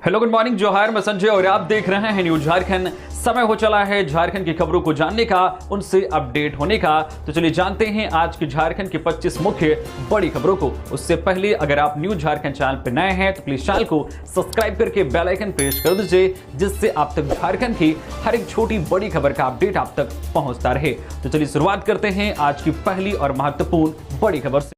Hello, good morning, जोहार। मैं संजय और आप देख रहे हैं न्यूज झारखंड। समय हो चला है झारखंड की खबरों को जानने का, उनसे अपडेट होने का। तो चलिए जानते हैं आज की झारखंड की 25 मुख्य बड़ी खबरों को। उससे पहले अगर आप न्यूज झारखंड चैनल पर नए हैं तो प्लीज चैनल को सब्सक्राइब करके बेल आइकन प्रेस कर दीजिए, जिससे आप तक झारखंड की हर एक छोटी बड़ी खबर का अपडेट आप तक पहुंचता रहे। तो चलिए शुरुआत करते हैं आज की पहली और महत्वपूर्ण बड़ी खबर से।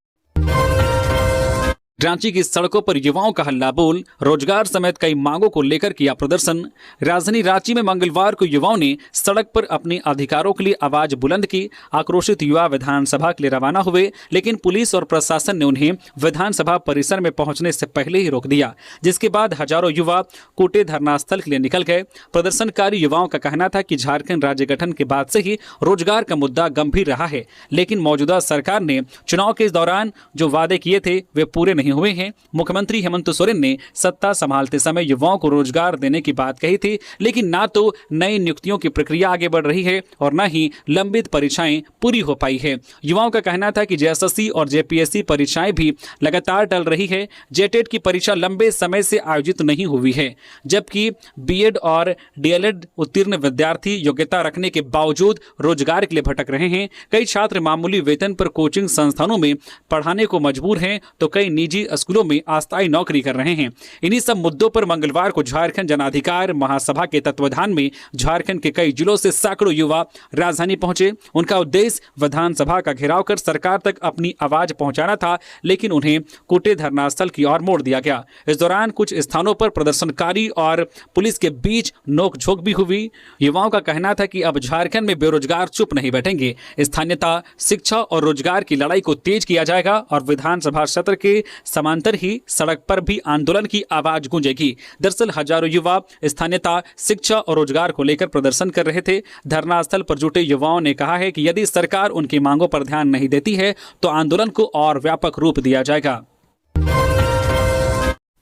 रांची की सड़कों पर युवाओं का हल्ला बोल, रोजगार समेत कई मांगों को लेकर किया प्रदर्शन। राजधानी रांची में मंगलवार को युवाओं ने सड़क पर अपने अधिकारों के लिए आवाज बुलंद की। आक्रोशित युवा विधानसभा के लिए रवाना हुए, लेकिन पुलिस और प्रशासन ने उन्हें विधानसभा परिसर में पहुंचने से पहले ही रोक दिया, जिसके बाद हजारों युवा कोटे धरना स्थल के लिए निकल गए। प्रदर्शनकारी युवाओं का कहना था कि झारखंड राज्य गठन के बाद से ही रोजगार का मुद्दा गंभीर रहा है, लेकिन मौजूदा सरकार ने चुनाव के दौरान जो वादे किए थे वे पूरे नहीं हुए हैं। मुख्यमंत्री हेमंत सोरेन ने सत्ता संभालते समय युवाओं को रोजगार देने की बात कही थी, लेकिन ना तो नई नियुक्तियों की प्रक्रिया आगे बढ़ रही है और न ही लंबित परीक्षाएं पूरी हो पाई है। युवाओं का कहना था कि जेएसएससी और जेपीएससी परीक्षाएं भी लगातार टल रही है। जेटेट की परीक्षा लंबे समय से आयोजित नहीं हुई है, जबकि बीएड और डीएलएड उत्तीर्ण विद्यार्थी योग्यता रखने के बावजूद रोजगार के लिए भटक रहे हैं। कई छात्र मामूली वेतन पर कोचिंग संस्थानों में पढ़ाने को मजबूर हैं, तो कई निजी स्कूलों में अस्थायी नौकरी कर रहे हैं। इन्हीं सब मुद्दों पर मंगलवार को झारखंड जन अधिकार महासभा के तत्वाधान में झारखंड के कई जिलों से सैकड़ों युवा राजधानी पहुंचे। उनका उद्देश्य विधानसभा का घेराव कर सरकार तक अपनी आवाज पहुंचाना था, लेकिन उन्हें कोटे धरना स्थल की ओर मोड़ दिया गया। इस दौरान कुछ स्थानों पर प्रदर्शनकारी और पुलिस के बीच नोकझोंक भी हुई। युवाओं का कहना था कि अब झारखंड में बेरोजगार चुप नहीं बैठेंगे। स्थानीयता, शिक्षा और रोजगार की लड़ाई को तेज किया जाएगा और विधानसभा सत्र के समांतर ही सड़क पर भी आंदोलन की आवाज गूंजेगी। दरअसल हजारों युवा स्थानीयता, शिक्षा और रोजगार को लेकर प्रदर्शन कर रहे थे। धरना स्थल पर जुटे युवाओं ने कहा है कि यदि सरकार उनकी मांगों पर ध्यान नहीं देती है तो आंदोलन को और व्यापक रूप दिया जाएगा।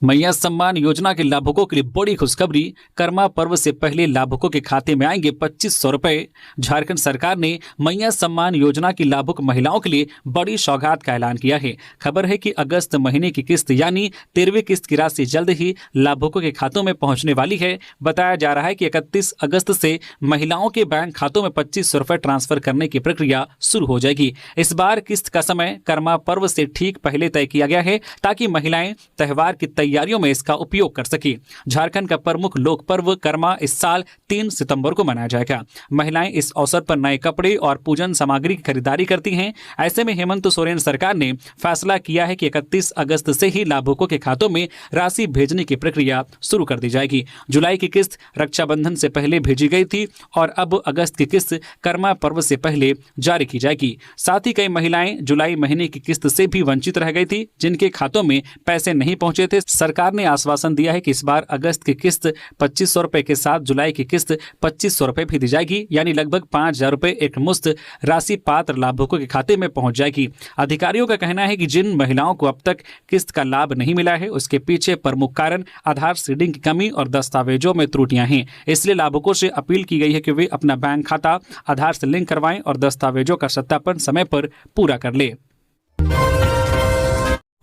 मैया सम्मान योजना के लाभुकों के लिए बड़ी खुशखबरी। कर्मा पर्व से पहले लाभुकों के खाते में आएंगे 2500 रुपए। झारखंड सरकार ने मैया सम्मान योजना की लाभुक महिलाओं के लिए बड़ी सौगात का ऐलान किया है। खबर है कि अगस्त महीने की किस्त यानी 13वीं किस्त की राशि जल्द ही लाभुकों के खातों में पहुंचने वाली है। बताया जा रहा है कि 31 अगस्त से महिलाओं के बैंक खातों में 2500 रुपए ट्रांसफर करने की प्रक्रिया शुरू हो जाएगी। इस बार किस्त का समय कर्मा पर्व से ठीक पहले तय किया गया है, ताकि महिलाएं त्योहार की तैयारियों में इसका उपयोग कर सके। झारखंड का प्रमुख लोक पर्व कर्मा इस साल 3 सितंबर को मनाया जाएगा। महिलाएं इस अवसर पर नए कपड़े और पूजन सामग्री की खरीदारी करती हैं। ऐसे में हेमंत सोरेन सरकार ने फैसला किया है कि 31 अगस्त से ही लाभुकों के खातों में राशि भेजने की प्रक्रिया शुरू कर दी जाएगी। जुलाई की किस्त रक्षाबंधन से पहले भेजी गई थी और अब अगस्त की किस्त कर्मा पर्व से पहले जारी की जाएगी। साथ ही कई महिलाएं जुलाई महीने की किस्त से भी वंचित रह गई थी, जिनके खातों में पैसे नहीं पहुंचे थे। सरकार ने आश्वासन दिया है कि इस बार अगस्त की किस्त 2500 रुपए के साथ जुलाई की किस्त 2500 रुपए भी दी जाएगी, यानी लगभग 5000 रुपए एक मुश्त राशि पात्र लाभुकों के खाते में पहुंच जाएगी। अधिकारियों का कहना है कि जिन महिलाओं को अब तक किस्त का लाभ नहीं मिला है, उसके पीछे प्रमुख कारण आधार सीडिंग की कमी और दस्तावेजों में त्रुटियां हैं। इसलिए लाभुकों से अपील की गई है कि वे अपना बैंक खाता आधार से लिंक करवाएं और दस्तावेजों का सत्यापन समय पर पूरा कर ले।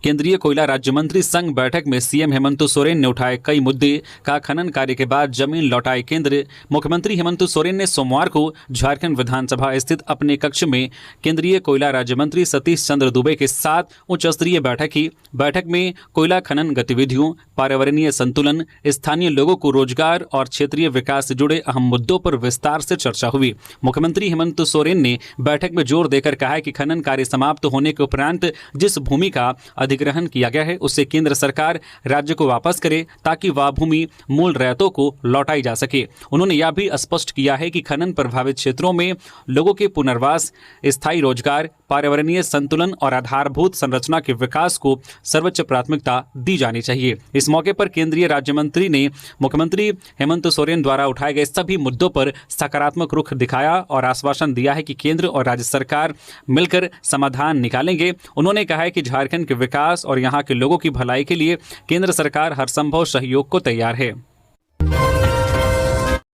केंद्रीय कोयला राज्य मंत्री संघ बैठक में सीएम हेमंत सोरेन ने उठाए कई मुद्दे का खनन कार्य के बाद जमीन लौटाए केंद्र। मुख्यमंत्री हेमंत सोरेन ने सोमवार को झारखंड विधानसभा स्थित अपने कक्ष में केंद्रीय कोयला राज्य मंत्री सतीश चंद्र दुबे के साथ उच्च स्तरीय बैठक की। बैठक में कोयला खनन गतिविधियों, पर्यावरणीय संतुलन, स्थानीय लोगों को रोजगार और क्षेत्रीय विकास से जुड़े अहम मुद्दों पर विस्तार से चर्चा हुई। मुख्यमंत्री हेमंत सोरेन ने बैठक में जोर देकर कहा कि खनन कार्य समाप्त होने के उपरांत जिस भूमि का अधिग्रहण किया गया है उसे केंद्र सरकार राज्य को वापस करे, ताकि वह भूमि मूल रैयतों को लौटाई जा सके। उन्होंने यह भी स्पष्ट किया है कि खनन प्रभावित क्षेत्रों में लोगों के पुनर्वास, स्थायी रोजगार, पर्यावरणीय संतुलन और आधारभूत संरचना के विकास को सर्वोच्च प्राथमिकता दी जानी चाहिए। इस मौके पर केंद्रीय राज्य मंत्री ने मुख्यमंत्री हेमंत सोरेन द्वारा उठाए गए सभी मुद्दों पर सकारात्मक रुख दिखाया और आश्वासन दिया है कि केंद्र और राज्य सरकार मिलकर समाधान निकालेंगे। उन्होंने कहा है कि झारखंड के विकास और यहाँ के लोगों की भलाई के लिए केंद्र सरकार हर संभव सहयोग को तैयार है।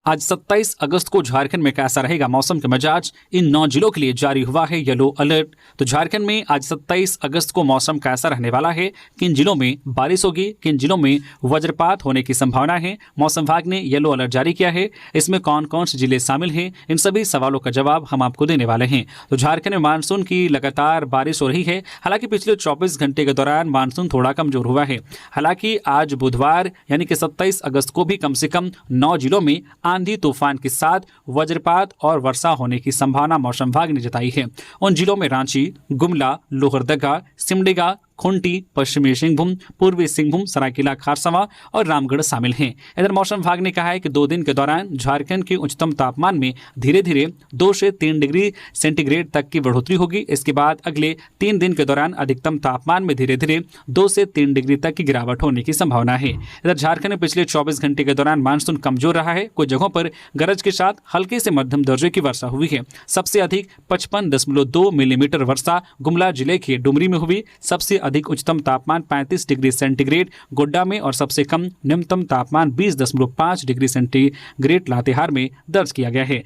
आज 27 अगस्त को झारखंड में कैसा रहेगा मौसम का मिजाज, इन 9 जिलों के लिए जारी हुआ है येलो अलर्ट। तो झारखंड में आज 27 अगस्त को मौसम कैसा रहने वाला है, किन जिलों में बारिश होगी, किन जिलों में वज्रपात होने की संभावना है, मौसम विभाग ने येलो अलर्ट जारी किया है, इसमें कौन कौन से जिले शामिल हैं, इन सभी सवालों का जवाब हम आपको देने वाले हैं। तो झारखंड में मानसून की लगातार बारिश हो रही है। हालांकि पिछले 24 घंटे के दौरान मानसून थोड़ा कमजोर हुआ है। हालांकि आज बुधवार यानी कि 27 अगस्त को भी कम से कम 9 जिलों में आंधी तूफान के साथ वज्रपात और वर्षा होने की संभावना मौसम विभाग ने जताई है। उन जिलों में रांची, गुमला, लोहरदगा, सिमडेगा, खूंटी, पश्चिमी सिंहभूम, पूर्वी सिंहभूम, सरायकेला खारसावा और रामगढ़ शामिल हैं। इधर मौसम विभाग ने कहा है कि 2 दिन के दौरान झारखंड के उच्चतम तापमान में धीरे धीरे 2 से 3 डिग्री सेंटीग्रेड तक की बढ़ोतरी होगी। इसके बाद अगले 3 दिन के दौरान अधिकतम तापमान में धीरे धीरे 2 से 3 डिग्री तक की गिरावट होने की संभावना है। इधर झारखंड में पिछले 24 घंटे के दौरान मानसून कमजोर रहा है। कुछ जगहों पर गरज के साथ हल्के से मध्यम दर्जे की वर्षा हुई है। सबसे अधिक 55.2 मिलीमीटर वर्षा गुमला जिले के डुमरी में हुई। सबसे अधिक उच्चतम तापमान 35 डिग्री सेंटीग्रेड गोड्डा में और सबसे कम न्यूनतम तापमान 20.5 डिग्री सेंटीग्रेड लातेहार में दर्ज किया गया है।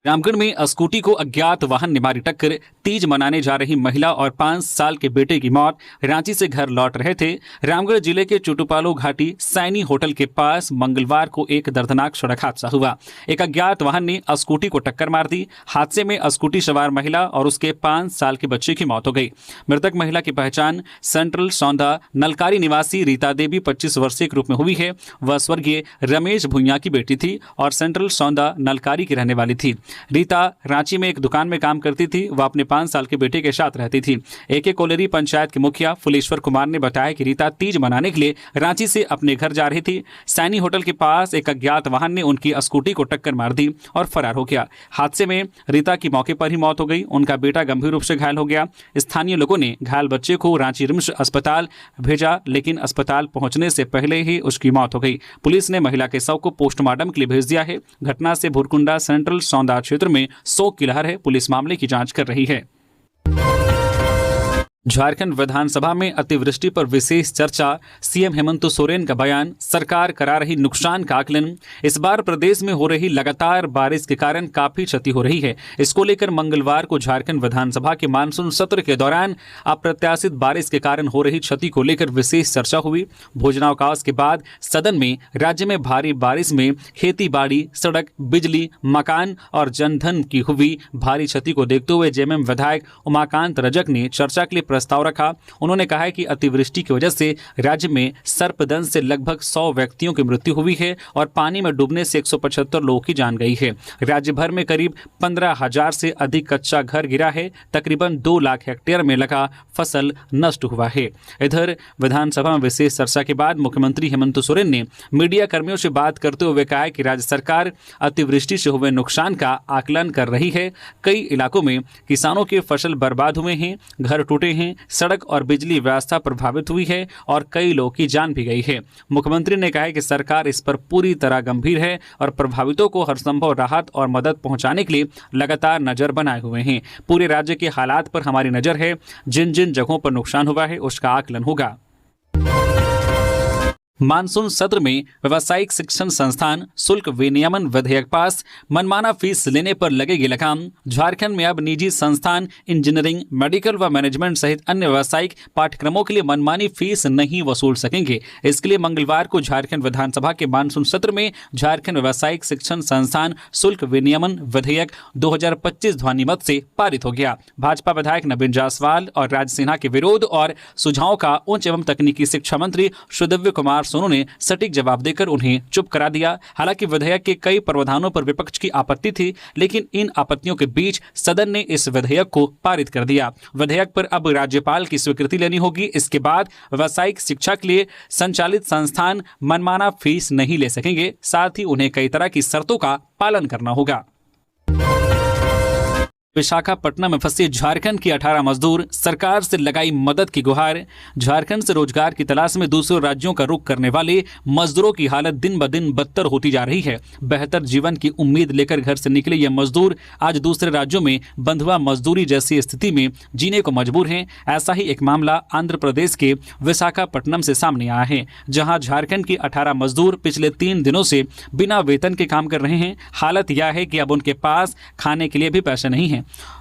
रामगढ़ में स्कूटी को अज्ञात वाहन ने मारी टक्कर, तीज मनाने जा रही महिला और 5 साल के बेटे की मौत। रांची से घर लौट रहे थे। रामगढ़ जिले के चुटुपालो घाटी सैनी होटल के पास मंगलवार को एक दर्दनाक सड़क हादसा हुआ। एक अज्ञात वाहन ने स्कूटी को टक्कर मार दी। हादसे में स्कूटी सवार महिला और उसके 5 साल के बच्चे की मौत हो गई। मृतक महिला की पहचान सेंट्रल सौंदा नलकारी निवासी रीता देवी 25 वर्षीय के रूप में हुई है। वह स्वर्गीय रमेश भुइयां की बेटी थी और सेंट्रल सौंदा नलकारी की रहने वाली थी। रीता रांची में एक दुकान में काम करती थी। वह अपने 5 साल के बेटे के साथ रहती थी। एके कोलेरी पंचायत के मुखिया फुलेश्वर कुमार ने बताया कि रीता तीज मनाने के लिए रांची से अपने घर जा रही थी। सैनी होटल के पास एक अज्ञात वाहन ने उनकी स्कूटी को टक्कर मार दी और फरार हो गया। हादसे में रीता की मौके पर ही मौत हो गई। उनका बेटा गंभीर रूप से घायल हो गया। स्थानीय लोगों ने घायल बच्चे को रांची रिम्स अस्पताल भेजा, लेकिन अस्पताल पहुंचने से पहले ही उसकी मौत हो गई। पुलिस ने महिला के शव को पोस्टमार्टम के लिए भेज दिया है। घटना से भुरकुंडा सेंट्रल सौंदा क्षेत्र में शोक की लहर है। पुलिस मामले की जांच कर रही है। झारखंड विधानसभा में अतिवृष्टि पर विशेष चर्चा, सीएम हेमंत सोरेन का बयान, सरकार करा रही नुकसान का आकलन। इस बार प्रदेश में हो रही लगातार बारिश के कारण काफी क्षति हो रही है। इसको लेकर मंगलवार को झारखंड विधानसभा के मानसून सत्र के दौरान अप्रत्याशित बारिश के कारण हो रही क्षति को लेकर विशेष चर्चा हुई। भोजनावकाश के बाद सदन में राज्य में भारी बारिश में खेती बाड़ी, सड़क, बिजली, मकान और जनधन की हुई भारी क्षति को देखते हुए जेएमएम विधायक उमाकांत रजक ने चर्चा के लिए प्रस्ताव रखा। उन्होंने कहा है कि अतिवृष्टि की वजह से राज्य में सर्पदंश से लगभग 100 व्यक्तियों की मृत्यु हुई है और पानी में डूबने से 175 लोगों की जान गई है। राज्य भर में करीब 15,000 से अधिक कच्चा घर गिरा है। तकरीबन 2 लाख हेक्टेयर में लगा फसल नष्ट हुआ है। इधर विधानसभा में विशेष चर्चा के बाद मुख्यमंत्री हेमंत सोरेन ने मीडिया कर्मियों से बात करते हुए कहा कि राज्य सरकार अतिवृष्टि से हुए नुकसान का आकलन कर रही है। कई इलाकों में किसानों के फसल बर्बाद हुए हैं, घर टूटे हैं, सड़क और बिजली व्यवस्था प्रभावित हुई है और कई लोगों की जान भी गई है। मुख्यमंत्री ने कहा कि सरकार इस पर पूरी तरह गंभीर है और प्रभावितों को हर संभव राहत और मदद पहुंचाने के लिए लगातार नजर बनाए हुए हैं। पूरे राज्य के हालात पर हमारी नजर है। जिन जिन जगहों पर नुकसान हुआ है उसका आकलन होगा। मानसून सत्र में व्यावसायिक शिक्षण संस्थान शुल्क विनियमन विधेयक पास, मनमाना फीस लेने पर लगेगी लगाम। झारखंड में अब निजी संस्थान इंजीनियरिंग, मेडिकल व मैनेजमेंट सहित अन्य व्यावसायिक पाठ्यक्रमों के लिए मनमानी फीस नहीं वसूल सकेंगे। इसके लिए मंगलवार को झारखंड विधानसभा के मानसून सत्र में झारखंड व्यावसायिक शिक्षण संस्थान शुल्क विनियमन विधेयक 2025 ध्वनिमत से पारित हो गया। भाजपा विधायक नवीन जायसवाल और राज सिन्हा के विरोध और सुझावों का उच्च एवं तकनीकी शिक्षा मंत्री सुदिव्य कुमार सोनू ने सटीक जवाब देकर उन्हें चुप करा दिया। हालांकि विधेयक के कई प्रावधानों पर विपक्ष की आपत्ति थी, लेकिन इन आपत्तियों के बीच सदन ने इस विधेयक को पारित कर दिया। विधेयक पर अब राज्यपाल की स्वीकृति लेनी होगी। इसके बाद व्यावसायिक शिक्षा के लिए संचालित संस्थान मनमाना फीस नहीं ले सकेंगे। साथ ही उन्हें कई तरह की शर्तों का पालन करना होगा। विशाखापट्टनम में फंसे झारखंड के 18 मजदूर, सरकार से लगाई मदद की गुहार। झारखंड से रोजगार की तलाश में दूसरे राज्यों का रुख करने वाले मजदूरों की हालत दिन ब दिन बदतर होती जा रही है। बेहतर जीवन की उम्मीद लेकर घर से निकले ये मजदूर आज दूसरे राज्यों में बंधुआ मजदूरी जैसी स्थिति में जीने को मजबूर हैं। ऐसा ही एक मामला आंध्र प्रदेश के विशाखापट्टनम से सामने आया है, जहां झारखंड के 18 मजदूर पिछले 3 दिनों से बिना वेतन के काम कर रहे हैं। हालत यह है कि अब उनके पास खाने के लिए भी पैसे नहीं हैं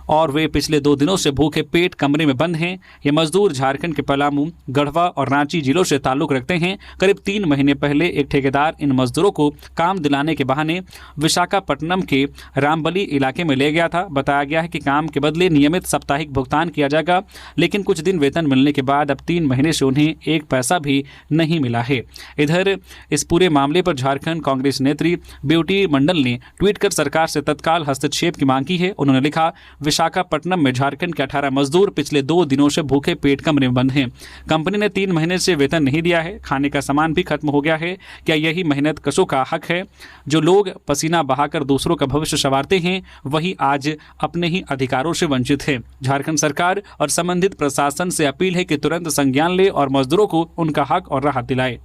और वे पिछले 2 दिनों से भूखे पेट कमरे में बंद हैं। ये मजदूर झारखंड के पलामू, गढ़वा और रांची जिलों से ताल्लुक रखते हैं। करीब 3 महीने पहले एक ठेकेदार इन मजदूरों को काम दिलाने के बहाने विशाखापट्टनम के रामबली इलाके में ले गया था। बताया गया है कि काम के बदले नियमित साप्ताहिक भुगतान किया जाएगा, लेकिन कुछ दिन वेतन मिलने के बाद अब 3 महीने से उन्हें एक पैसा भी नहीं मिला है। इधर इस पूरे मामले पर झारखंड कांग्रेस नेत्री ब्यूटी मंडल ने ट्वीट कर सरकार से तत्काल हस्तक्षेप की मांग की है। उन्होंने लिखा, विशाखापट्टनम में झारखंड के 18 मजदूर पिछले 2 दिनों से भूखे पेट कमरे में बंद हैं। कंपनी ने 3 महीने से वेतन नहीं दिया है, खाने का सामान भी खत्म हो गया है। क्या यही मेहनत कशों का हक है? जो लोग पसीना बहाकर दूसरों का भविष्य संवारते हैं, वही आज अपने ही अधिकारों से वंचित है। झारखंड सरकार और संबंधित प्रशासन से अपील है कि तुरंत संज्ञान ले और मजदूरों को उनका हक और राहत दिलाए।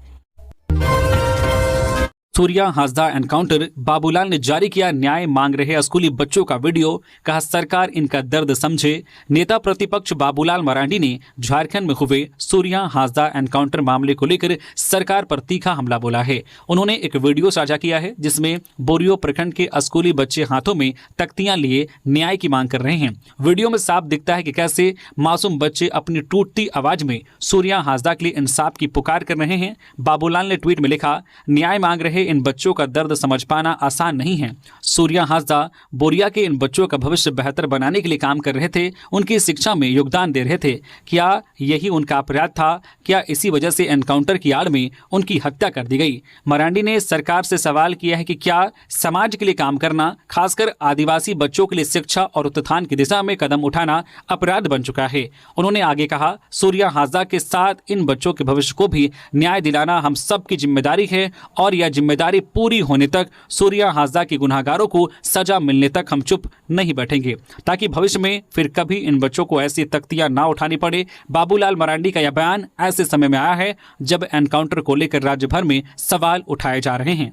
सूर्या हासदा एनकाउंटर, बाबूलाल ने जारी किया न्याय मांग रहे स्कूली बच्चों का वीडियो, कहा सरकार इनका दर्द समझे। नेता प्रतिपक्ष बाबूलाल मरांडी ने झारखंड में हुए सूर्या हासदा एनकाउंटर मामले को लेकर सरकार पर तीखा हमला बोला है। उन्होंने एक वीडियो साझा किया है जिसमें बोरियो प्रखंड के स्कूली बच्चे हाथों में तख्तियां लिए न्याय की मांग कर रहे हैं। वीडियो में साफ दिखता है कि कैसे मासूम बच्चे अपनी टूटती आवाज में सूर्या हासदा के लिए इंसाफ की पुकार कर रहे हैं। बाबूलाल ने ट्वीट में लिखा, न्याय मांग रहे इन बच्चों का दर्द समझ पाना आसान नहीं है। सूर्या हासदा बोरिया के इन बच्चों का भविष्य बेहतर बनाने के लिए काम कर रहे थे, उनकी शिक्षा में योगदान दे रहे थे। क्या यही उनका अपराध था? क्या इसी वजह से एनकाउंटर की आड़ में उनकी हत्या कर दी गई? मरांडी ने सरकार से सवाल किया है कि क्या समाज के लिए काम करना, खासकर आदिवासी बच्चों के लिए शिक्षा और उत्थान की दिशा में कदम उठाना अपराध बन चुका है? उन्होंने आगे कहा, सूर्या हासदा के साथ इन बच्चों के भविष्य को भी न्याय दिलाना हम सब की जिम्मेदारी है और यह जिम्मेदारी पूरी होने तक सूर्या हासदा के गुनहगारों को सजा मिलने तक हम चुप नहीं बैठेंगे, ताकि भविष्य में फिर कभी इन बच्चों को ऐसी तख्तियां ना उठानी पड़े। बाबूलाल मरांडी का यह बयान ऐसे समय में आया है जब एनकाउंटर को लेकर राज्य भर में सवाल उठाए जा रहे हैं।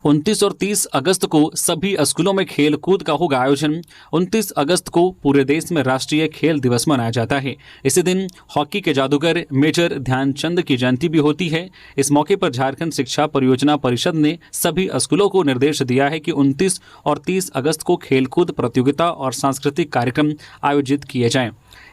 29 और 30 अगस्त को सभी स्कूलों में खेल कूद का होगा आयोजन। 29 अगस्त को पूरे देश में राष्ट्रीय खेल दिवस मनाया जाता है। इसी दिन हॉकी के जादूगर मेजर ध्यानचंद की जयंती भी होती है। इस मौके पर झारखंड शिक्षा परियोजना परिषद ने सभी स्कूलों को निर्देश दिया है कि 29 और 30 अगस्त को खेलकूद प्रतियोगिता और सांस्कृतिक कार्यक्रम आयोजित किए जाएं।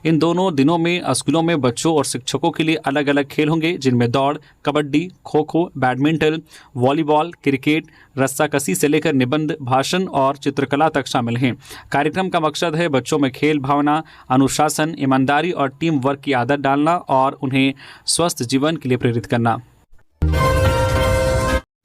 इन दोनों दिनों में स्कूलों में बच्चों और शिक्षकों के लिए अलग अलग खेल होंगे, जिनमें दौड़, kabaddi, kho kho, badminton, volleyball, cricket, रस्साकसी से लेकर निबंध, भाषण और चित्रकला तक शामिल हैं। कार्यक्रम का मकसद है बच्चों में खेल भावना, अनुशासन, ईमानदारी और टीम वर्क की आदत डालना और उन्हें स्वस्थ जीवन के लिए प्रेरित करना।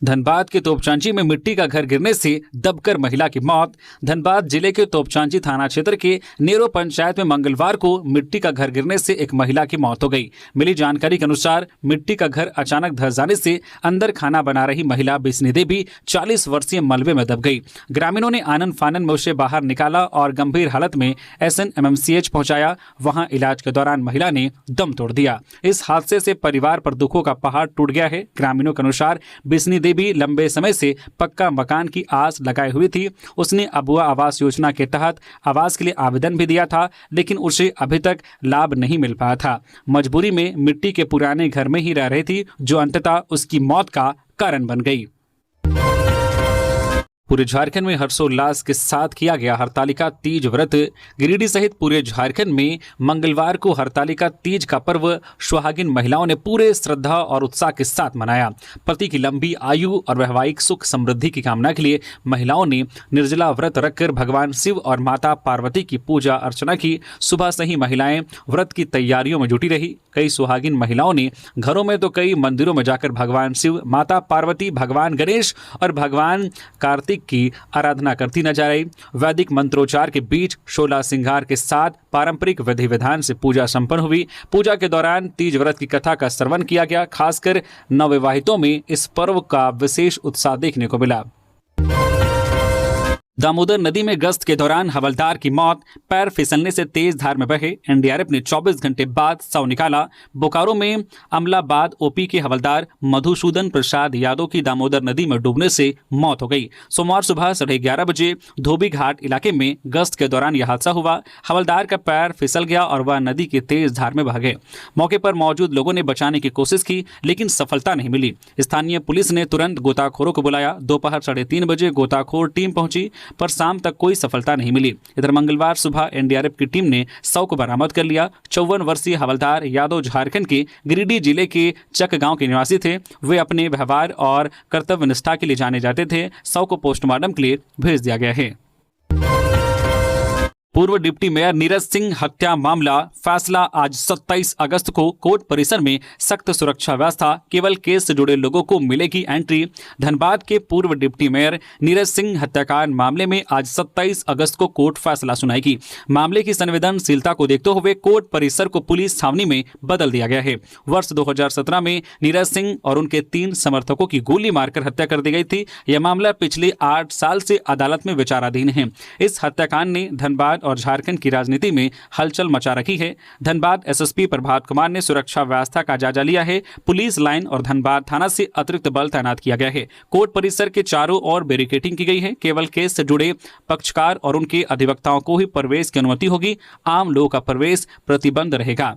धनबाद के तोपचांची में मिट्टी का घर गिरने से दबकर महिला की मौत। धनबाद जिले के तोपचांची थाना क्षेत्र के नेरो पंचायत में मंगलवार को मिट्टी का घर गिरने से एक महिला की मौत हो गई। मिली जानकारी के अनुसार मिट्टी का घर अचानक धस जाने से अंदर खाना बना रही महिला बिस्नी देवी 40 वर्षीय मलबे में दब गई। ग्रामीणों ने आनन फानन में उसे बाहर निकाला और गंभीर हालत में SNMMCH पहुंचाया। वहां इलाज के दौरान महिला ने दम तोड़ दिया। इस हादसे से परिवार पर दुखों का पहाड़ टूट गया है। ग्रामीणों के अनुसार बिस्नी देवी लंबे समय से पक्का मकान की आस लगाई हुई थी। उसने अबुआ आवास योजना के तहत आवास के लिए आवेदन भी दिया था, लेकिन उसे अभी तक लाभ नहीं मिल पाया था। मजबूरी में मिट्टी के पुराने घर में ही रह रही थी, जो अंततः उसकी मौत का कारण बन गई। पूरे झारखंड में हर्षोल्लास के साथ किया गया हरतालिका तीज व्रत। गिरिडीह सहित पूरे झारखंड में मंगलवार को हरतालिका तीज का पर्व सुहागिन महिलाओं ने पूरे श्रद्धा और उत्साह के साथ मनाया। पति की लंबी आयु और वैवाहिक सुख समृद्धि की कामना के लिए महिलाओं ने निर्जला व्रत रखकर भगवान शिव और माता पार्वती की पूजा अर्चना की। सुबह से ही महिलाएं व्रत की तैयारियों में जुटी रही। कई सुहागिन महिलाओं ने घरों में तो कई मंदिरों में जाकर भगवान शिव, माता पार्वती, भगवान गणेश और भगवान कार्तिक की आराधना करती नजर आई। वैदिक मंत्रोच्चार के बीच 16 श्रृंगार के साथ पारंपरिक विधि विधान से पूजा संपन्न हुई। पूजा के दौरान तीज व्रत की कथा का श्रवण किया गया। खासकर नवविवाहितों में इस पर्व का विशेष उत्साह देखने को मिला। दामोदर नदी में गश्त के दौरान हवलदार की मौत, पैर फिसलने से तेज धार में बहे। एनडीआरएफ ने 24 घंटे बाद शव निकाला। बोकारो में अमलाबाद ओपी के हवलदार मधुसूदन प्रसाद यादव की दामोदर नदी में डूबने से मौत हो गई। सोमवार सुबह 11:30 बजे धोबी घाट इलाके में गश्त के दौरान यह हादसा हुआ। हवलदार का पैर फिसल गया और वह नदी की तेज धार में बह गए। मौके पर मौजूद लोगों ने बचाने की कोशिश की, लेकिन सफलता नहीं मिली। स्थानीय पुलिस ने तुरंत गोताखोरों को बुलाया। दोपहर 3:30 बजे गोताखोर टीम पहुंची, पर शाम तक कोई सफलता नहीं मिली। इधर मंगलवार सुबह एनडीआरएफ की टीम ने शव को बरामद कर लिया। 54 वर्षीय हवलदार यादव झारखंड के गिरिडीह जिले के चक गांव के निवासी थे। वे अपने व्यवहार और कर्तव्य निष्ठा के लिए जाने जाते थे। शव को पोस्टमार्टम के लिए भेज दिया गया है। पूर्व डिप्टी मेयर नीरज सिंह हत्या मामला फैसला आज 27 अगस्त को कोर्ट परिसर में सख्त सुरक्षा व्यवस्था, केवल केस से जुड़े लोगों को मिलेगी एंट्री। धनबाद के पूर्व डिप्टी मेयर नीरज सिंह हत्याकांड मामले में आज 27 अगस्त को कोर्ट फैसला सुनाएगी। मामले की संवेदनशीलता को देखते हुए कोर्ट परिसर को पुलिस छावनी में बदल दिया गया है। वर्ष 2017 में नीरज सिंह और उनके 3 समर्थकों की गोली मारकर हत्या कर दी गई थी। यह मामला पिछले 8 साल से अदालत में विचाराधीन है। इस हत्याकांड ने धनबाद और झारखंड की राजनीति में हलचल मचा रखी है। धनबाद एसएसपी प्रभात कुमार ने सुरक्षा व्यवस्था का जायजा लिया है। पुलिस लाइन और धनबाद थाना से अतिरिक्त बल तैनात किया गया है। कोर्ट परिसर के चारों ओर बैरिकेडिंग की गई है। केवल केस से जुड़े पक्षकार और उनके अधिवक्ताओं को ही प्रवेश की अनुमति होगी। आम लोगों का प्रवेश प्रतिबंध रहेगा।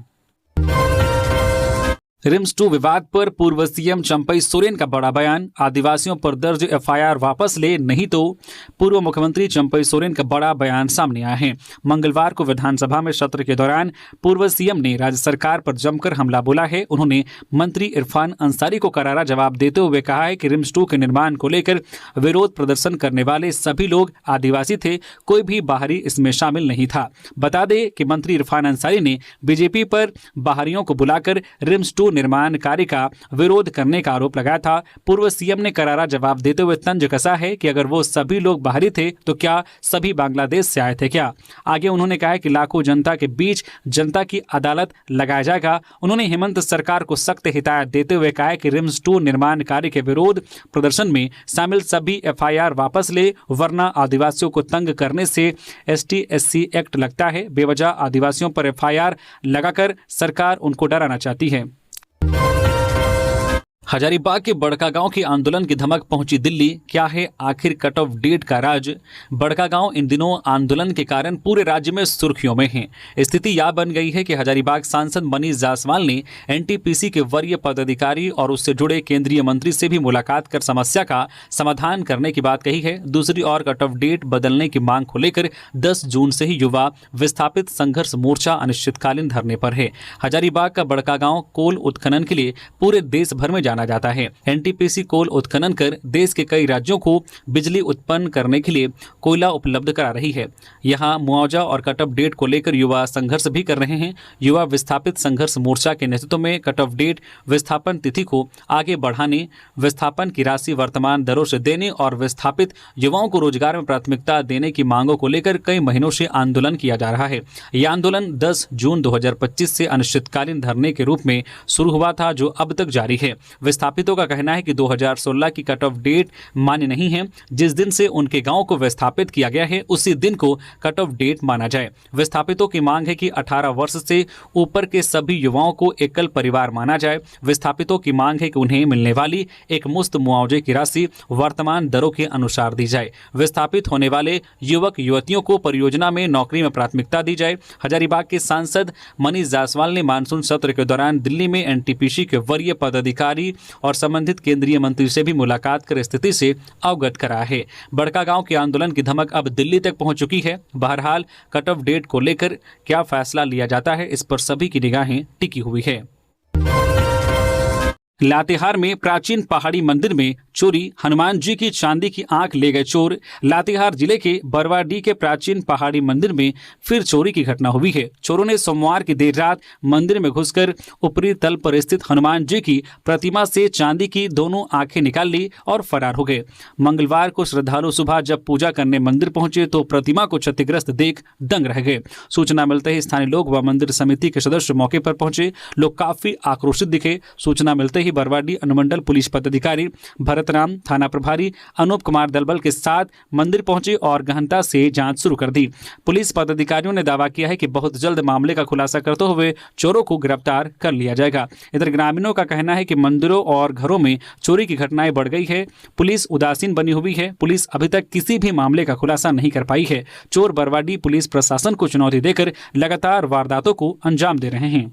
रिम्स 2 विवाद पर पूर्व सीएम चंपई सोरेन का बड़ा बयान, आदिवासियों पर दर्ज एफआईआर वापस ले, नहीं तो पूर्व मुख्यमंत्री चंपई सोरेन का बड़ा बयान सामने आया है। मंगलवार को विधानसभा में सत्र के दौरान पूर्व सीएम ने राज्य सरकार पर जमकर हमला बोला है। उन्होंने मंत्री इरफान अंसारी को करारा जवाब देते हुए कहा है कि रिम्स 2 के निर्माण को लेकर विरोध प्रदर्शन करने वाले सभी लोग आदिवासी थे, कोई भी बाहरी इसमें शामिल नहीं था। बता दें कि मंत्री इरफान अंसारी ने बीजेपी पर बाहरियों को बुलाकर रिम्स 2 निर्माण कार्य का विरोध करने का आरोप लगाया था। पूर्व सीएम ने करारा जवाब देते हुए तंज कसा है कि अगर वो सभी लोग बाहरी थे तो क्या सभी बांग्लादेश से आए थे क्या। आगे उन्होंने कहा कि लाखों जनता के बीच जनता की अदालत लगाया जाएगा। उन्होंने हेमंत सरकार को सख्त हिदायत देते हुए कहा कि रिम्स 2 निर्माण कार्य के विरोध प्रदर्शन में शामिल सभी एफआईआर वापस ले, वरना आदिवासियों को तंग करने से ST/SC एक्ट लगता है। बेवजह आदिवासियों पर एफआईआर लगाकर सरकार उनको डराना चाहती है। हजारीबाग के बड़कागांव के आंदोलन की धमक पहुंची दिल्ली। क्या है आखिर कट ऑफ डेट का राज? बड़कागांव इन दिनों आंदोलन के कारण पूरे राज्य में सुर्खियों में है। स्थिति यह बन गई है कि हजारीबाग सांसद मनीष जायसवाल ने एनटीपीसी के वरीय पदाधिकारी और उससे जुड़े केंद्रीय मंत्री से भी मुलाकात कर समस्या का समाधान करने की बात कही है। दूसरी ओर कट ऑफ डेट बदलने की मांग को लेकर 10 जून से ही युवा विस्थापित संघर्ष मोर्चा अनिश्चितकालीन धरने पर है। हजारीबाग का बड़कागांव कोल उत्खनन के लिए पूरे देश भर में जाता है। एनटीपीसी कोल उत्खनन कर देश के कई राज्यों को बिजली उत्पन्न करने के लिए कोयला उपलब्ध करा रही है। यहां मुआवजा और कट ऑफ डेट को लेकर युवा संघर्ष भी कर रहे हैं। युवा विस्थापित संघर्ष मोर्चा के नेतृत्व में कट ऑफ डेट विस्थापन तिथि को आगे बढ़ाने, विस्थापन की राशि वर्तमान दरों से देने और विस्थापित युवाओं को रोजगार में प्राथमिकता देने की मांगों को लेकर कई महीनों से आंदोलन किया जा रहा है। यह आंदोलन 10 जून 2025 से अनिश्चितकालीन धरने के रूप में शुरू हुआ था, जो अब तक जारी है। विस्थापितों का कहना है कि 2016 की कट ऑफ डेट मान्य नहीं है। जिस दिन से उनके गांव को विस्थापित किया गया है उसी दिन को कट ऑफ डेट माना जाए। विस्थापितों की मांग है कि 18 वर्ष से ऊपर के सभी युवाओं को एकल परिवार माना जाए। विस्थापितों की मांग है कि उन्हें मिलने वाली एक मुश्त मुआवजे की राशि वर्तमान दरों के अनुसार दी जाए। विस्थापित होने वाले युवक युवतियों को परियोजना में नौकरी में प्राथमिकता दी जाए। हजारीबाग के सांसद मनीष जायसवाल ने मानसून सत्र के दौरान दिल्ली में एनटीपीसी के वरीय पदाधिकारी और संबंधित केंद्रीय मंत्री से भी मुलाकात कर स्थिति से अवगत करा है। बड़कागांव के आंदोलन की धमक अब दिल्ली तक पहुंच चुकी है। बहरहाल कट ऑफ डेट को लेकर क्या फैसला लिया जाता है, इस पर सभी की निगाहें टिकी हुई है। लातेहार में प्राचीन पहाड़ी मंदिर में चोरी, हनुमान जी की चांदी की आंख ले गए चोर। लातेहार जिले के बरवाडी के प्राचीन पहाड़ी मंदिर में फिर चोरी की घटना हुई है। चोरों ने सोमवार की देर रात मंदिर में घुसकर ऊपरी तल पर स्थित हनुमान जी की प्रतिमा से चांदी की दोनों आंखें निकाल ली और फरार हो गए। मंगलवार को श्रद्धालु सुबह जब पूजा करने मंदिर पहुंचे तो प्रतिमा को क्षतिग्रस्त देख दंग रह गए। सूचना मिलते ही स्थानीय लोग व मंदिर समिति के सदस्य मौके पर पहुंचे। लोग काफी आक्रोशित दिखे। सूचना मिलते ही बरवाडी अनुमंडल पुलिस पदाधिकारी भरत सतनाम थाना प्रभारी अनूप कुमार दलबल के साथ मंदिर पहुंचे और गहनता से जांच शुरू कर दी। पुलिस पदाधिकारियों ने दावा किया है कि बहुत जल्द मामले का खुलासा करते हुए चोरों को गिरफ्तार कर लिया जाएगा। इधर ग्रामीणों का कहना है कि मंदिरों और घरों में चोरी की घटनाएं बढ़ गई है, पुलिस उदासीन बनी हुई है। पुलिस अभी तक किसी भी मामले का खुलासा नहीं कर पाई है। चोर बरवाडी पुलिस प्रशासन को चुनौती देकर लगातार वारदातों को अंजाम दे रहे हैं।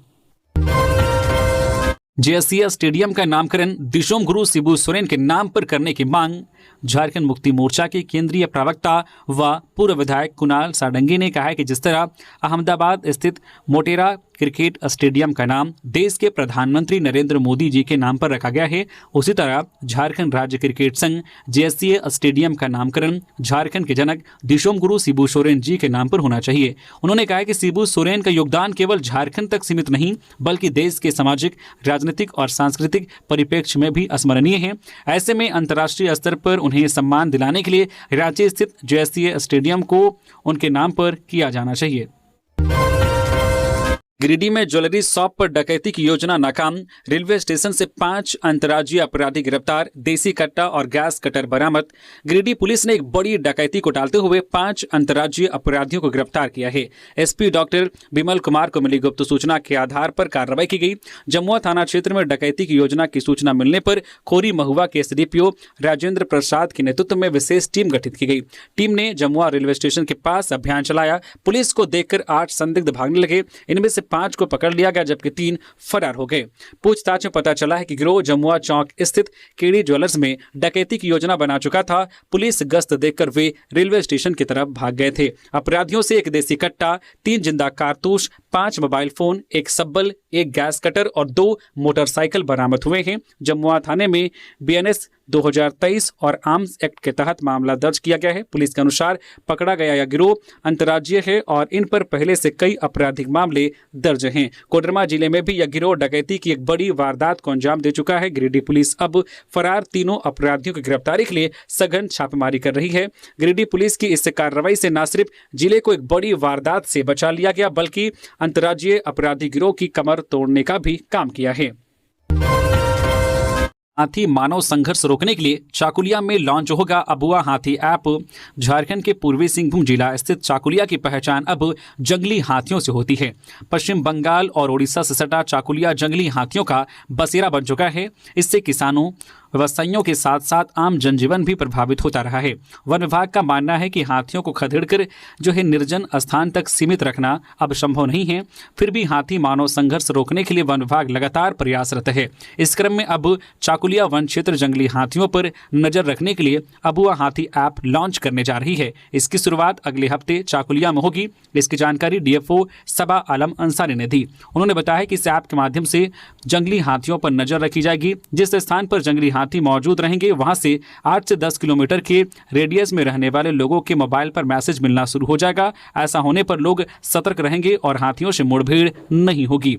जेएससीए स्टेडियम का नामकरण दिशोम गुरु शिबू सोरेन के नाम पर करने की मांग। झारखंड मुक्ति मोर्चा के केंद्रीय प्रवक्ता व पूर्व विधायक कुणाल सारंगी ने कहा है कि जिस तरह अहमदाबाद स्थित मोटेरा क्रिकेट स्टेडियम का नाम देश के प्रधानमंत्री नरेंद्र मोदी जी के नाम पर रखा गया है, उसी तरह झारखंड राज्य क्रिकेट संघ जेएससीए स्टेडियम का नामकरण झारखंड के जनक दिशोम गुरु शिबू सोरेन जी के नाम पर होना चाहिए। उन्होंने कहा कि शिबू सोरेन का योगदान केवल झारखंड तक सीमित नहीं बल्कि देश के सामाजिक, राजनीतिक और सांस्कृतिक परिप्रेक्ष्य में भी स्मरणीय है। ऐसे में अंतर्राष्ट्रीय स्तर पर उन्हें सम्मान दिलाने के लिए रांची स्थित जेएससीए स्टेडियम को उनके नाम पर किया जाना चाहिए। गिरिडीह में ज्वेलरी शॉप पर डकैती की योजना नाकाम। रेलवे स्टेशन से 5 अंतर्राज्यीय अपराधी गिरफ्तार, देसी कट्टा और गैस कटर बरामद। गिरिडीह पुलिस ने एक बड़ी डकैती को टालते हुए 5 अंतर्राज्यीय अपराधियों को गिरफ्तार किया है। एसपी डॉक्टर विमल कुमार को मिली गुप्त सूचना के आधार पर कार्रवाई की गई। जमुआ थाना क्षेत्र में डकैती की योजना की सूचना मिलने पर खोरी महुआ के एसडीपीओ राजेंद्र प्रसाद के नेतृत्व में विशेष टीम गठित की गई। टीम ने जमुआ रेलवे स्टेशन के पास अभियान चलाया। पुलिस को देखकर 8 संदिग्ध भागने लगे। इनमें से 5 को पकड़ लिया गया जबकि 3 फरार हो गए। पूछताछ में पता चला है कि गिरोह जमुआ चौक स्थित केडी ज्वेलर्स में डकैती की योजना बना चुका था। पुलिस गश्त देखकर वे रेलवे स्टेशन की तरफ भाग गए थे। अपराधियों से 1 देसी कट्टा, 3 जिंदा कारतूस, 5 मोबाइल फोन, 1 सब्बल, 1 गैस कटर और 2 मोटरसाइकिल बरामद हुए हैं। जमुआ थाने में बीएनएस 2023 और आर्म्स एक्ट के तहत मामला दर्ज किया गया है। पुलिस के अनुसार पकड़ा गया यह गिरोह अंतर्राज्यीय है और इन पर पहले से कई आपराधिक मामले दर्ज हैं। कोडरमा जिले में भी यह गिरोह डकैती की एक बड़ी वारदात को अंजाम दे चुका है। गिरिडीह पुलिस अब फरार तीनों अपराधियों की गिरफ्तारी के लिए सघन छापेमारी कर रही है। गिरिडीह पुलिस की इस कार्रवाई से न सिर्फ जिले को एक बड़ी वारदात से बचा लिया गया बल्कि अंतर्राज्यीय अपराधी गिरोह की कमर तोड़ने का भी काम किया है। हाथी मानव संघर्ष रोकने के लिए चाकुलिया में लॉन्च होगा अबुआ हाथी ऐप। झारखंड के पूर्वी सिंहभूम जिला स्थित चाकुलिया की पहचान अब जंगली हाथियों से होती है। पश्चिम बंगाल और ओडिशा से सटा चाकुलिया जंगली हाथियों का बसेरा बन चुका है। इससे किसानों, व्यवसायियों के साथ साथ आम जनजीवन भी प्रभावित होता रहा है। वन विभाग का मानना है कि हाथियों को खदेड़कर जो है निर्जन स्थान तक सीमित रखना अब संभव नहीं है। फिर भी हाथी मानव संघर्ष रोकने के लिए वन विभाग लगातार प्रयासरत है। इस क्रम में अब चाकुलिया वन क्षेत्र जंगली हाथियों पर नजर रखने के लिए अबुआ हाथी ऐप लॉन्च करने जा रही है। इसकी शुरुआत अगले हफ्ते चाकुलिया में होगी। इसकी जानकारी डीएफओ सबा आलम अंसारी ने दी। उन्होंने बताया कि इस ऐप के माध्यम से जंगली हाथियों पर नजर रखी जाएगी। जिस स्थान पर जंगली हाथी मौजूद रहेंगे वहां से 8 से 10 किलोमीटर के रेडियस में रहने वाले लोगों के मोबाइल पर मैसेज मिलना शुरू हो जाएगा। ऐसा होने पर लोग सतर्क रहेंगे और हाथियों से मुठभेड़ नहीं होगी।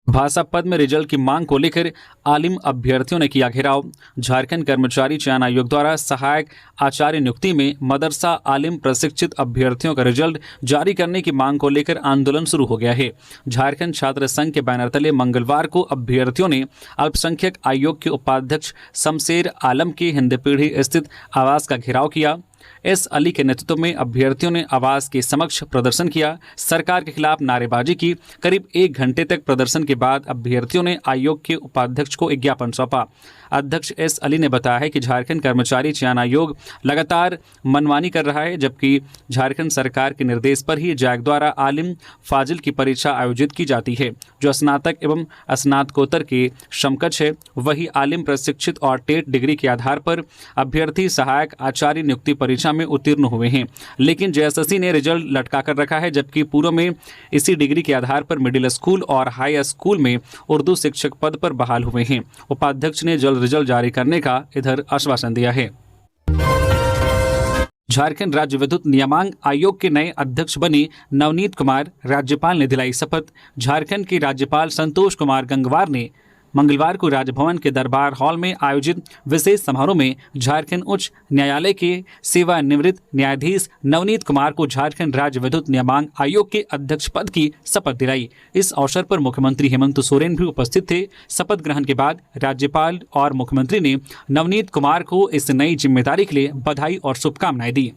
भाषा पद में रिजल्ट की मांग को लेकर आलिम अभ्यर्थियों ने किया घेराव। झारखंड कर्मचारी चयन आयोग द्वारा सहायक आचार्य नियुक्ति में मदरसा आलिम प्रशिक्षित अभ्यर्थियों का रिजल्ट जारी करने की मांग को लेकर आंदोलन शुरू हो गया है। झारखंड छात्र संघ के बैनर तले मंगलवार को अभ्यर्थियों ने अल्पसंख्यक आयोग के उपाध्यक्ष शमशेर आलम के हिंदपीढ़ी स्थित आवास का घेराव किया। एस अली के नेतृत्व में अभ्यर्थियों ने आवास के समक्ष प्रदर्शन किया, सरकार के खिलाफ नारेबाजी की। करीब 1 घंटे तक प्रदर्शन के बाद अभ्यर्थियों ने आयोग के उपाध्यक्ष को एक ज्ञापन सौंपा। अध्यक्ष एस अली ने बताया है कि झारखंड कर्मचारी चयन आयोग लगातार मनमानी कर रहा है, जबकि झारखंड सरकार के निर्देश पर ही जैक द्वारा आलिम फाजिल की परीक्षा आयोजित की जाती है जो स्नातक एवं स्नातकोत्तर के समकक्ष है। वही आलिम प्रशिक्षित और टेट डिग्री के आधार पर अभ्यर्थी सहायक आचार्य नियुक्ति परीक्षा में उत्तीर्ण हुए हैं, लेकिन जेएसएससी ने रिजल्ट लटका कर रखा है, जबकि पूर्व में इसी डिग्री के आधार पर मिडिल स्कूल और हाई स्कूल में उर्दू शिक्षक पद पर बहाल हुए हैं। उपाध्यक्ष ने जल्द रिजल्ट जारी करने का इधर आश्वासन दिया है। झारखंड राज्य विद्युत नियामक आयोग के नए अध्यक्ष बने नवनीत कुमार, राज्यपाल ने दिलाई शपथ। झारखंड के राज्यपाल संतोष कुमार गंगवार ने मंगलवार को राजभवन के दरबार हॉल में आयोजित विशेष समारोह में झारखंड उच्च न्यायालय के सेवानिवृत्त न्यायाधीश नवनीत कुमार को झारखंड राज्य विद्युत नियामक आयोग के अध्यक्ष पद की शपथ दिलाई। इस अवसर पर मुख्यमंत्री हेमंत सोरेन भी उपस्थित थे। शपथ ग्रहण के बाद राज्यपाल और मुख्यमंत्री ने नवनीत कुमार को इस नई जिम्मेदारी के लिए बधाई और शुभकामनाएं दी।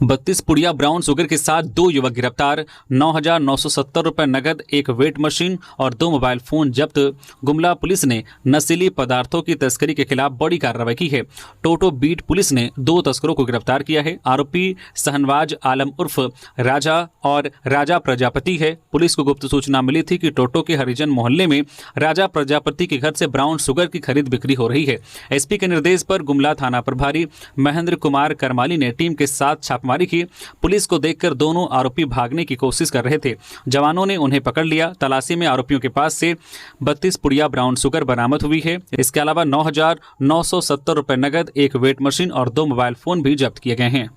32 पुड़िया ब्राउन शुगर के साथ 2 युवक गिरफ्तार, 9,970 रुपए नगद, एक वेट मशीन और 2 मोबाइल फोन जब्त। गुमला पुलिस ने नशीली पदार्थों की तस्करी के खिलाफ बड़ी कार्रवाई की है। टोटो बीट पुलिस ने 2 तस्करों को गिरफ्तार किया है। आरोपी शहनवाज आलम उर्फ राजा और राजा प्रजापति है। पुलिस को गुप्त सूचना मिली थी कि टोटो के हरिजन मोहल्ले में राजा प्रजापति के घर से ब्राउन शुगर की खरीद बिक्री हो रही है। एसपी के निर्देश पर गुमला थाना प्रभारी महेंद्र कुमार करमाली ने टीम के साथ छापेमारी की। पुलिस को देखकर दोनों आरोपी भागने की कोशिश कर रहे थे। जवानों ने उन्हें पकड़ लिया। तलाशी में आरोपियों के पास से 32 पुड़िया ब्राउन शुगर बरामद हुई है। इसके अलावा 9,970 रुपए नगद, एक वेट मशीन और 2 मोबाइल फोन भी जब्त किए गए हैं।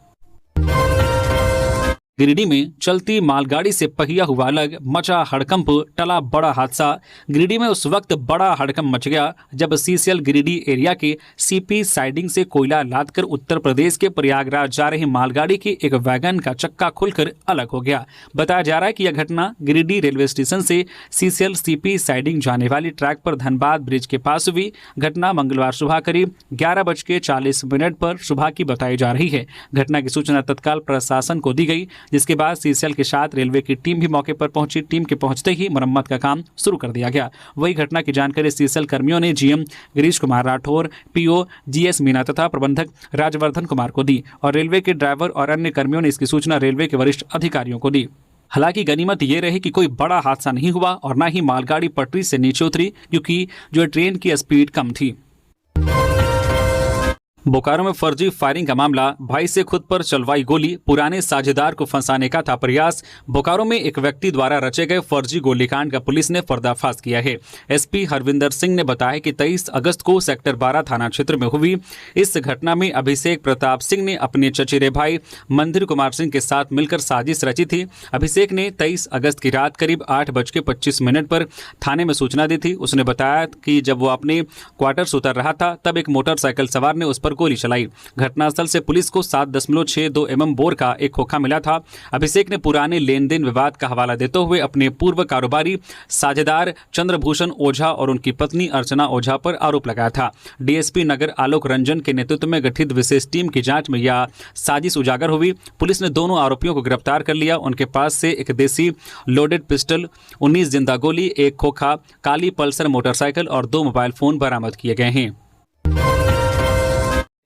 गिरिडीह में चलती मालगाड़ी से पहिया हुआ अलग, मचा हड़कंप, टला बड़ा हादसा। गिरिडीह में उस वक्त बड़ा हड़कंप मच गया जब सीसीएल गिरिडीह एरिया के सीपी साइडिंग से कोयला लादकर उत्तर प्रदेश के प्रयागराज जा रही मालगाड़ी के एक वैगन का चक्का खुलकर अलग हो गया। बताया जा रहा है कि यह घटना गिरिडीह रेलवे स्टेशन से सीसीएल सीपी साइडिंग जाने वाली ट्रैक पर धनबाद ब्रिज के पास हुई। घटना मंगलवार सुबह करीब 11:40 पर सुबह की बताई जा रही है। घटना की सूचना तत्काल प्रशासन को दी गई, जिसके बाद सीसीएल के साथ रेलवे की टीम भी मौके पर पहुंची। टीम के पहुंचते ही मरम्मत का काम शुरू कर दिया गया। वही घटना की जानकारी सीसीएल कर्मियों ने GM Girish Kumar Rathore, PO GS Meena तथा प्रबंधक राजवर्धन कुमार को दी और रेलवे के ड्राइवर और अन्य कर्मियों ने इसकी सूचना रेलवे के वरिष्ठ अधिकारियों को दी। हालांकि गनीमत ये रही कि कोई बड़ा हादसा नहीं हुआ और न ही मालगाड़ी पटरी से नीचे उतरी, क्योंकि जो ट्रेन की स्पीड कम थी। बोकारो में फर्जी फायरिंग का मामला, भाई से खुद पर चलवाई गोली, पुराने साझेदार को फंसाने का था प्रयास। बोकारो में एक व्यक्ति द्वारा रचे गए फर्जी गोलीकांड का पुलिस ने पर्दाफाश किया है। एसपी हरविंदर सिंह ने बताया कि 23 अगस्त को सेक्टर 12 थाना क्षेत्र में हुई इस घटना में अभिषेक प्रताप सिंह ने अपने चचेरे भाई मंदिर कुमार सिंह के साथ मिलकर साजिश रची थी। अभिषेक ने 23 अगस्त की रात करीब 8:25 पर थाने में सूचना दी थी। उसने बताया कि जब वो अपने क्वार्टर से उतर रहा था तब एक मोटरसाइकिल सवार ने उस पर गोली चलाई। घटनास्थल से पुलिस को 7.62 mm बोर का एक खोखा मिला था। अभिषेक ने पुराने लेन देन विवाद का हवाला देते हुए अपने पूर्व कारोबारी साझेदार चंद्रभूषण ओझा और उनकी पत्नी अर्चना ओझा पर आरोप लगाया था। डीएसपी नगर आलोक रंजन के नेतृत्व में गठित विशेष टीम की जांच में यह साजिश उजागर हुई। पुलिस ने दोनों आरोपियों को गिरफ्तार कर लिया। उनके पास से एक देसी लोडेड पिस्टल, 19 जिंदा गोली, एक खोखा, काली पल्सर मोटरसाइकिल और 2 मोबाइल फोन बरामद किए गए हैं।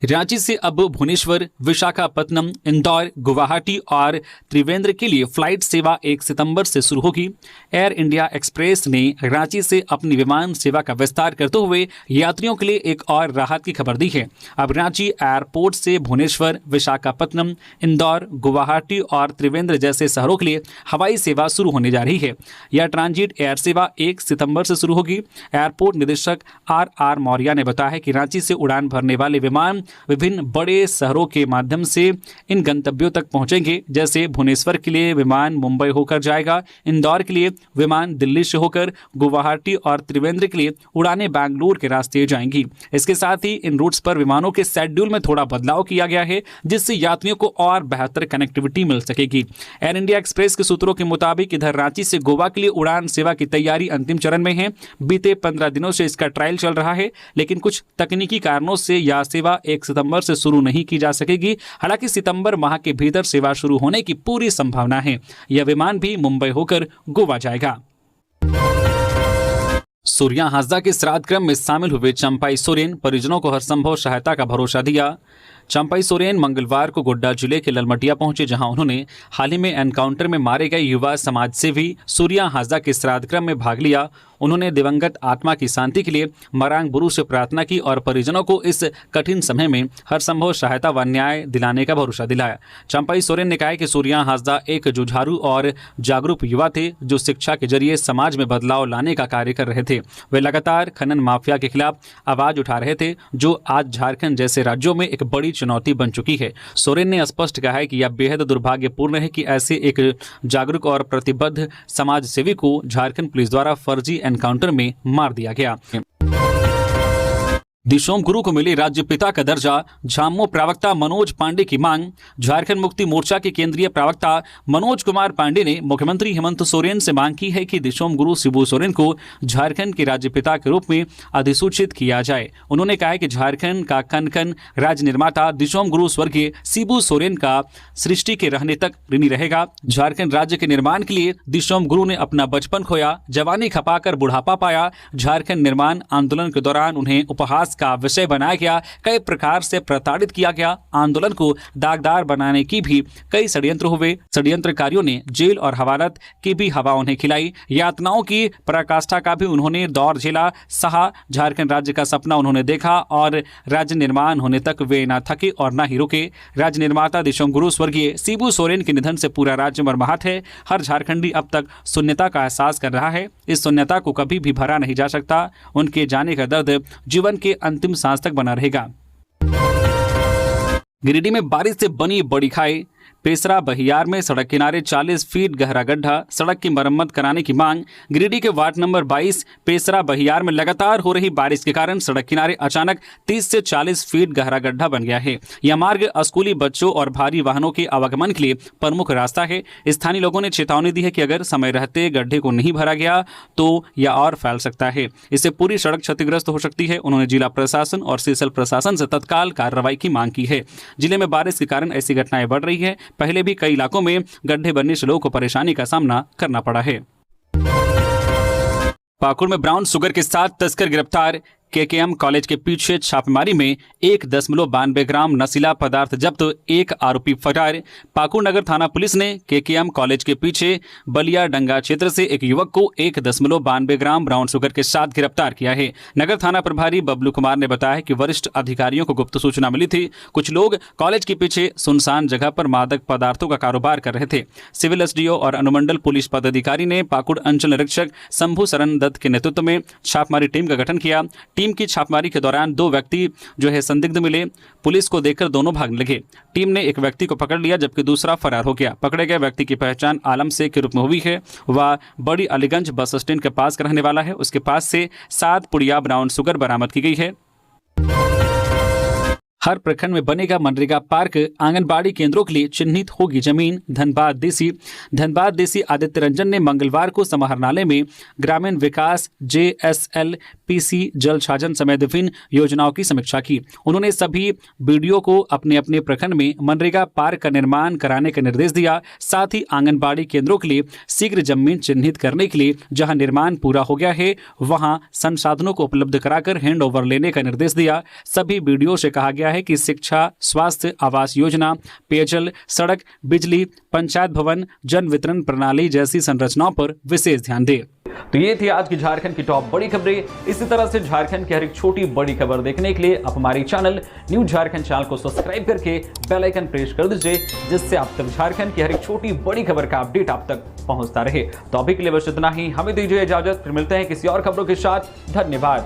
रांची से अब भुवनेश्वर, विशाखापत्तनम, इंदौर, गुवाहाटी और त्रिवेंद्र के लिए फ्लाइट सेवा 1 सितंबर से शुरू होगी। एयर इंडिया एक्सप्रेस ने रांची से अपनी विमान सेवा का विस्तार करते हुए यात्रियों के लिए एक और राहत की खबर दी है। अब रांची एयरपोर्ट से भुवनेश्वर, विशाखापत्तनम, इंदौर, गुवाहाटी और त्रिवेंद्र जैसे शहरों के लिए हवाई सेवा शुरू होने जा रही है। यह ट्रांजिट एयर सेवा 1 सितंबर से शुरू होगी। एयरपोर्ट निदेशक आर मौर्य ने बताया है कि रांची से उड़ान भरने वाले विमान विभिन्न बड़े शहरों के माध्यम से इन गंतव्यों तक पहुंचेंगे। जैसे भुवनेश्वर के लिए विमान मुंबई होकर जाएगा, इंदौर के लिए विमान दिल्ली से होकर, गुवाहाटी और त्रिवेंद्र के लिए उड़ानें बैंगलोर के रास्ते जाएंगी। इसके साथ ही इन रूट्स पर विमानों के शेड्यूल में थोड़ा बदलाव किया गया है, जिससे यात्रियों को और बेहतर कनेक्टिविटी मिल सकेगी। एयर इंडिया एक्सप्रेस के सूत्रों के मुताबिक इधर रांची से गोवा के लिए उड़ान सेवा की तैयारी अंतिम चरण में है। बीते 15 दिनों से इसका ट्रायल चल रहा है, लेकिन कुछ तकनीकी कारणों से यह सेवा 1 सितंबर से शुरू नहीं की जा सकेगी। हालांकि सितंबर माह के भीतर सेवा शुरू होने की पूरी संभावना है। यह विमान भी मुंबई होकर गोवा जाएगा। सूर्या हाजदा के श्राद्ध क्रम में शामिल हुए चंपाई सोरेन, परिजनों को हर संभव सहायता का भरोसा दिया। चंपाई सोरेन मंगलवार को गोड्डा जिले के ललमटिया पहुंचे, जहां उन्होंने हाल ही में एनकाउंटर में मारे गए युवा समाज सेवी सूर्या हाजदा के श्राद्ध क्रम में भाग लिया। उन्होंने दिवंगत आत्मा की शांति के लिए मरांग गुरु से प्रार्थना की और परिजनों को इस कठिन समय में हर संभव सहायता व न्याय दिलाने का भरोसा दिलाया। चंपाई सोरेन ने कहा कि सूर्या हाजदा एक जुझारू और जागरूक युवा थे, जो शिक्षा के जरिए समाज में बदलाव लाने का कार्य कर रहे थे। वे लगातार खनन माफिया के खिलाफ आवाज उठा रहे थे, जो आज झारखंड जैसे राज्यों में एक बड़ी चुनौती बन चुकी है। सोरेन ने स्पष्ट कहा है कि यह बेहद दुर्भाग्यपूर्ण है कि ऐसे एक जागरूक और प्रतिबद्ध समाज सेवी को झारखंड पुलिस द्वारा फर्जी एनकाउंटर में मार दिया गया। दिशोम गुरु को मिले राज्यपिता का दर्जा, झामुमो प्रवक्ता मनोज पांडे की मांग। झारखंड मुक्ति मोर्चा के केंद्रीय प्रवक्ता मनोज कुमार पांडे ने मुख्यमंत्री हेमंत सोरेन से मांग की है कि दिशोम गुरु शिबू सोरेन को झारखंड के राज्यपिता के रूप में अधिसूचित किया जाए। उन्होंने कहा है कि झारखंड का कन कन राज्य निर्माता दिशोम गुरु स्वर्गीय शिबू सोरेन का सृष्टि के रहने तक ऋणी रहेगा। झारखंड राज्य के निर्माण के लिए दिशोम गुरु ने अपना बचपन खोया, जवानी खपाकर बुढ़ापा पाया। झारखंड निर्माण आंदोलन के दौरान उन्हें उपहास का विषय बनाया गया, कई प्रकार से प्रताड़ित किया गया। आंदोलन को दागदार बनाने की भी कई षड्यंत्र हुए। षड्यंत्रकारियों ने जेल और हवालात की भी हवा उन्हें खिलाई। यातनाओं की पराकाष्ठा का भी उन्होंने दौर झेला सहा। झारखंड राज्य का सपना उन्होंने देखा और राज्य निर्माण होने तक वे न थके और न ही रुके। राज्य निर्माता दिशोम गुरु स्वर्गीय शिबू सोरेन के निधन से पूरा राज्य मर्माहत है। हर झारखंडी अब तक शून्यता का एहसास कर रहा है। इस शून्यता को कभी भी भरा नहीं जा सकता। उनके जाने का दर्द जीवन के अंतिम सांस तक बना रहेगा। गिरिडीह में बारिश से बनी बड़ी खाई। पेसरा बहियार में सड़क किनारे 40 फीट गहरा गड्ढा, सड़क की मरम्मत कराने की मांग। गिरिडीह के वार्ड नंबर 22 पेसरा बहियार में लगातार हो रही बारिश के कारण सड़क किनारे अचानक 30 से 40 फीट गहरा गड्ढा बन गया है। यह मार्ग स्कूली बच्चों और भारी वाहनों के आवागमन के लिए प्रमुख रास्ता है। स्थानीय लोगों ने चेतावनी दी है कि अगर समय रहते गड्ढे को नहीं भरा गया तो यह और फैल सकता है। इससे पूरी सड़क क्षतिग्रस्त हो सकती है। उन्होंने जिला प्रशासन और सीसल प्रशासन से तत्काल कार्रवाई की मांग की है। जिले में बारिश के कारण ऐसी घटनाएं बढ़ रही है। पहले भी कई इलाकों में गड्ढे बनने से लोगों को परेशानी का सामना करना पड़ा है। पाकुड़ में ब्राउन शुगर के साथ तस्कर गिरफ्तार। केकेएम कॉलेज के पीछे छापेमारी में 1.92 ग्राम नशीला पदार्थ जब्त, एक आरोपी फरार। पाकुड़ नगर थाना पुलिस ने केकेएम कॉलेज के पीछे बलिया डंगा क्षेत्र से एक युवक को 1.92 ग्राम ब्राउन शुगर के साथ गिरफ्तार किया है। नगर थाना प्रभारी बबलू कुमार ने बताया कि वरिष्ठ अधिकारियों को गुप्त सूचना मिली थी। कुछ लोग कॉलेज के पीछे सुनसान जगह पर मादक पदार्थों का कारोबार कर रहे थे। सिविल एसडीओ और अनुमंडल पुलिस पदाधिकारी ने पाकुड़ अंचल निरीक्षक शंभू शरण दत्त के नेतृत्व में छापेमारी टीम का गठन किया। टीम की छापेमारी के दौरान 2 व्यक्ति संदिग्ध मिले। पुलिस को देखकर दोनों भागने लगे। टीम ने एक व्यक्ति को पकड़ लिया जबकि दूसरा फरार हो गया। पकड़े गए व्यक्ति की पहचान आलम शेख के रूप में हुई है। वह बड़ी अलीगंज बस स्टैंड के पास का रहने वाला है। उसके पास से 7 पुड़िया ब्राउन शुगर बरामद की गई है। हर प्रखंड में बनेगा मनरेगा पार्क, आंगनबाड़ी केंद्रों के लिए चिन्हित होगी जमीन। धनबाद देसी आदित्य रंजन ने मंगलवार को समाहरणालय में ग्रामीण विकास JSLPC जल छाजन समेत विभिन्न योजनाओं की समीक्षा की। उन्होंने सभी बीडीओ को अपने अपने प्रखंड में मनरेगा पार्क का निर्माण कराने का निर्देश दिया। साथ ही आंगनबाड़ी केंद्रों के लिए शीघ्र जमीन चिन्हित करने के लिए जहां निर्माण पूरा हो गया है वहां संसाधनों को उपलब्ध कराकर हैंड ओवर लेने का निर्देश दिया। सभी बीडीओ से कहा गया है कि शिक्षा, स्वास्थ्य, आवास योजना, पेयजल, सड़क, बिजली, पंचायत भवन, जन वितरण प्रणाली जैसी संरचनाओं पर विशेष ध्यान दें। तो ये थी आज की झारखंड की टॉप बड़ी खबरें। इसी तरह से झारखंड की हर एक छोटी बड़ी खबर देखने के लिए आप हमारी चैनल न्यूज झारखंड चैनल को सब्सक्राइब करके बेल आइकन प्रेस कर दीजिए, जिससे आप तक झारखंड की हर एक छोटी बड़ी खबर का अपडेट आप तक पहुंचता रहे। तो अभी के लिए बस इतना ही। हमें दीजिए इजाजत, फिर मिलते हैं किसी और खबरों के साथ। धन्यवाद।